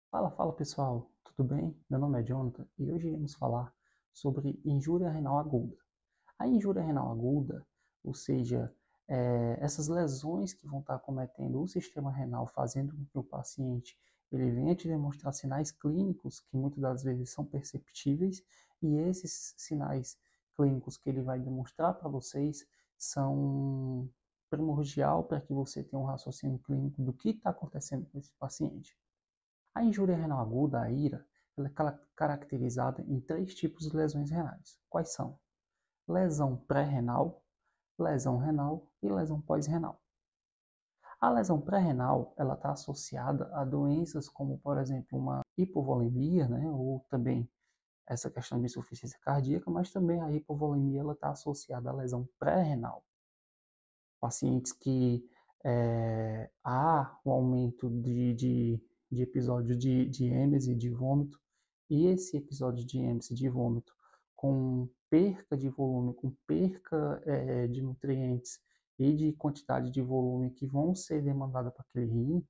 Fala pessoal, tudo bem? Meu nome é Jonathan e hoje iremos falar sobre injúria renal aguda. A injúria renal aguda, ou seja, essas lesões que vão estar cometendo o sistema renal, fazendo com que o paciente ele venha te demonstrar sinais clínicos que muitas das vezes são perceptíveis, e esses sinais clínicos que ele vai demonstrar para vocês são primordial para que você tenha um raciocínio clínico do que está acontecendo com esse paciente. A injúria renal aguda, a IRA, ela é caracterizada em três tipos de lesões renais. Quais são? Lesão pré-renal, lesão renal e lesão pós-renal. A lesão pré-renal ela está associada a doenças como, por exemplo, uma hipovolemia, né, ou também essa questão de insuficiência cardíaca, mas também a hipovolemia ela está associada à lesão pré-renal. Pacientes que há um aumento de episódios de êmese, de vômito, e esse episódio de êmese, de vômito, com perca de volume, com perca de nutrientes e de quantidade de volume que vão ser demandadas para aquele rim,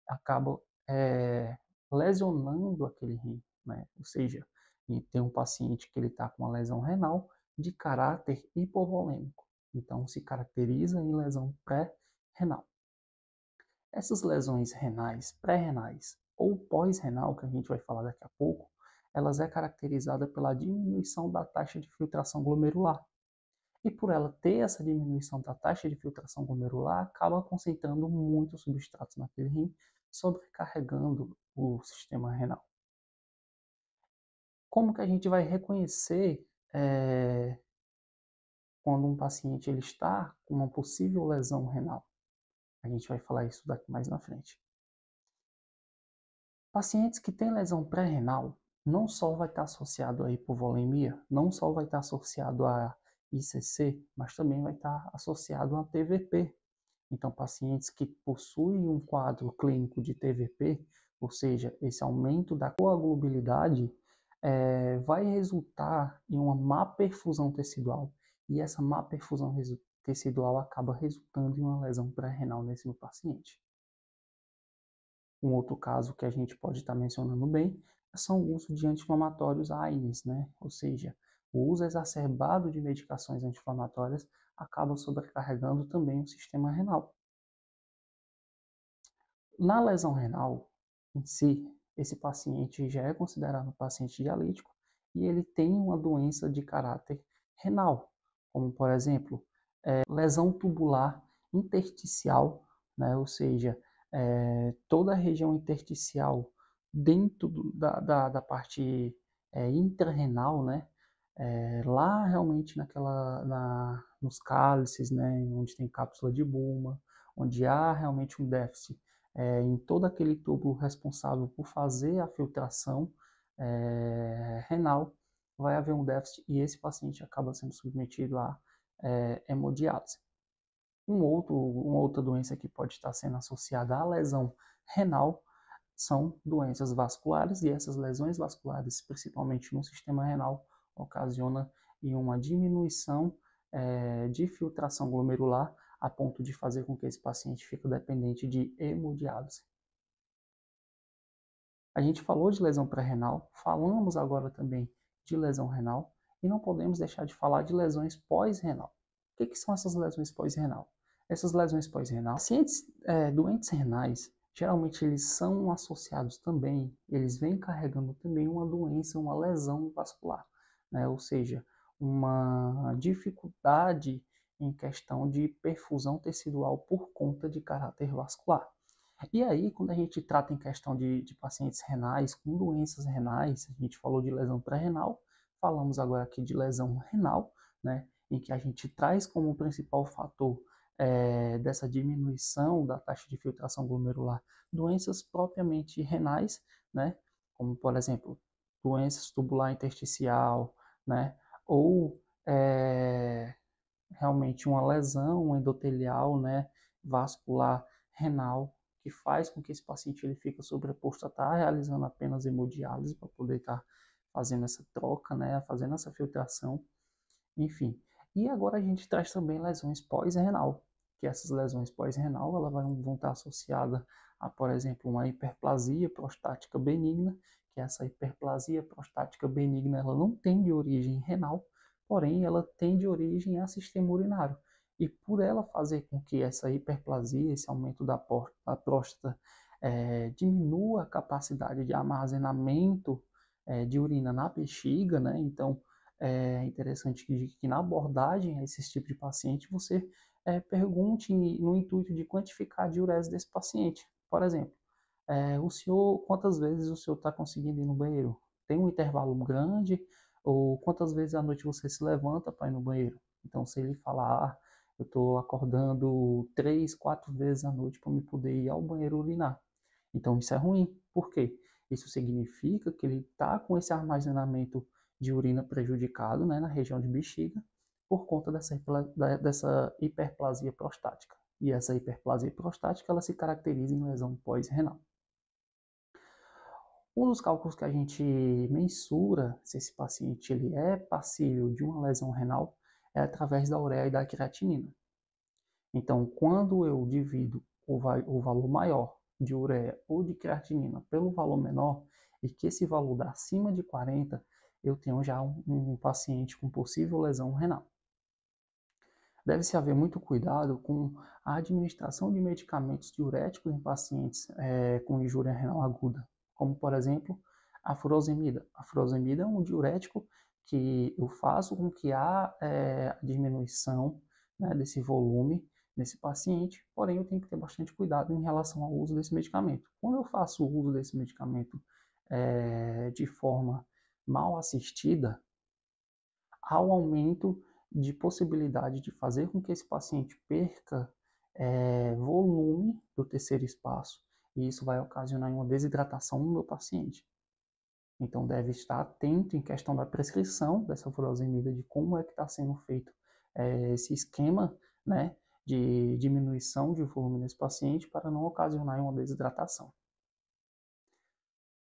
acaba lesionando aquele rim, né? Ou seja, tem um paciente que ele está com uma lesão renal de caráter hipovolêmico. Então, se caracteriza em lesão pré-renal. Essas lesões renais, pré-renais ou pós-renal, que a gente vai falar daqui a pouco, elas é caracterizada pela diminuição da taxa de filtração glomerular. E por ela ter essa diminuição da taxa de filtração glomerular, acaba concentrando muitos substratos naquele rim, sobrecarregando o sistema renal. Como que a gente vai reconhecer quando um paciente ele está com uma possível lesão renal? A gente vai falar isso daqui mais na frente. Pacientes que têm lesão pré-renal não só vai estar associado à hipovolemia, não só vai estar associado a ICC, mas também vai estar associado a TVP. Então, pacientes que possuem um quadro clínico de TVP, ou seja, esse aumento da coagulabilidade, vai resultar em uma má perfusão tecidual. E essa má perfusão tecidual acaba resultando em uma lesão pré-renal nesse paciente. Um outro caso que a gente pode estar mencionando bem são o uso de anti-inflamatórios AINES, né? Ou seja, o uso exacerbado de medicações anti-inflamatórias acaba sobrecarregando também o sistema renal. Na lesão renal em si, esse paciente já é considerado um paciente dialítico e ele tem uma doença de caráter renal, como por exemplo, lesão tubular intersticial, né? Ou seja, toda a região intersticial dentro da parte intrarrenal, né? Lá realmente nos cálices, né? Onde tem cápsula de Bowman, onde há realmente um déficit em todo aquele tubo responsável por fazer a filtração renal, vai haver um déficit e esse paciente acaba sendo submetido a hemodiálise. Uma outra doença que pode estar sendo associada à lesão renal são doenças vasculares, e essas lesões vasculares, principalmente no sistema renal, ocasiona em uma diminuição de filtração glomerular a ponto de fazer com que esse paciente fique dependente de hemodiálise. A gente falou de lesão pré-renal, falamos agora também de lesão renal e não podemos deixar de falar de lesões pós-renal. O que são essas lesões pós-renal? Essas lesões pós-renal, pacientes doentes renais, geralmente eles são associados também, eles vêm carregando também uma doença, uma lesão vascular, né? Ou seja, uma dificuldade em questão de perfusão tecidual por conta de caráter vascular. E aí, quando a gente trata em questão de pacientes renais, com doenças renais, a gente falou de lesão pré-renal, falamos agora aqui de lesão renal, né, em que a gente traz como principal fator dessa diminuição da taxa de filtração glomerular doenças propriamente renais, né, como por exemplo, doenças tubular intersticial, né, ou realmente uma lesão endotelial, né, vascular renal, que faz com que esse paciente ele fique sobreposto a estar realizando apenas hemodiálise para poder estar fazendo essa troca, né, fazendo essa filtração, enfim. E agora a gente traz também lesões pós-renal. que essas lesões pós-renal vão estar associadas a, por exemplo, uma hiperplasia prostática benigna, que essa hiperplasia prostática benigna ela não tem de origem renal, porém ela tem de origem a sistema urinário. E por ela fazer com que essa hiperplasia, esse aumento da próstata, diminua a capacidade de armazenamento de urina na bexiga, né? Então, é interessante que na abordagem a esse tipo de paciente você pergunte no intuito de quantificar a diurese desse paciente. Por exemplo, o senhor, quantas vezes o senhor está conseguindo ir no banheiro? Tem um intervalo grande? Ou quantas vezes à noite você se levanta para ir no banheiro? Então, se ele falar, eu estou acordando 3, 4 vezes à noite para me poder ir ao banheiro urinar. Então, isso é ruim. Por quê? Isso significa que ele está com esse armazenamento de urina prejudicado, né, na região de bexiga, por conta dessa hiperplasia prostática. E essa hiperplasia prostática ela se caracteriza em lesão pós-renal. Um dos cálculos que a gente mensura se esse paciente ele é passível de uma lesão renal é através da ureia e da creatinina. Então, quando eu divido o valor maior de ureia ou de creatinina pelo valor menor, e que esse valor dá acima de 40, eu tenho já um paciente com possível lesão renal. Deve-se haver muito cuidado com a administração de medicamentos diuréticos em pacientes com injúria renal aguda, como, por exemplo, a furosemida. A furosemida é um diurético que eu faço com que há diminuição, né, desse volume nesse paciente, porém eu tenho que ter bastante cuidado em relação ao uso desse medicamento. Quando eu faço o uso desse medicamento de forma mal assistida, há um aumento de possibilidade de fazer com que esse paciente perca volume do terceiro espaço, e isso vai ocasionar uma desidratação no meu paciente. Então, deve estar atento em questão da prescrição dessa furosemida, de como é que está sendo feito esse esquema, né, de diminuição de volume nesse paciente para não ocasionar uma desidratação.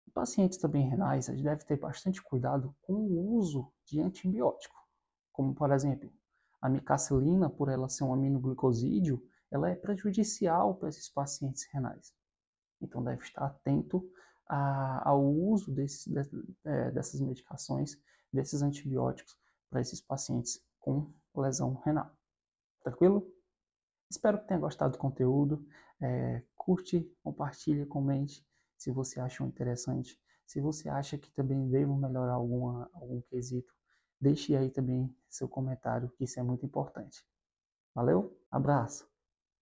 Em pacientes também renais, a gente deve ter bastante cuidado com o uso de antibiótico, como, por exemplo, a micacilina, por ela ser um aminoglicosídeo, ela é prejudicial para esses pacientes renais. Então, deve estar atento ao uso dessas medicações, desses antibióticos, para esses pacientes com lesão renal. Tranquilo? Espero que tenha gostado do conteúdo. Curte, compartilhe, comente se você achou interessante. Se você acha que também devo melhorar algum quesito, deixe aí também seu comentário, que isso é muito importante. Valeu? Abraço!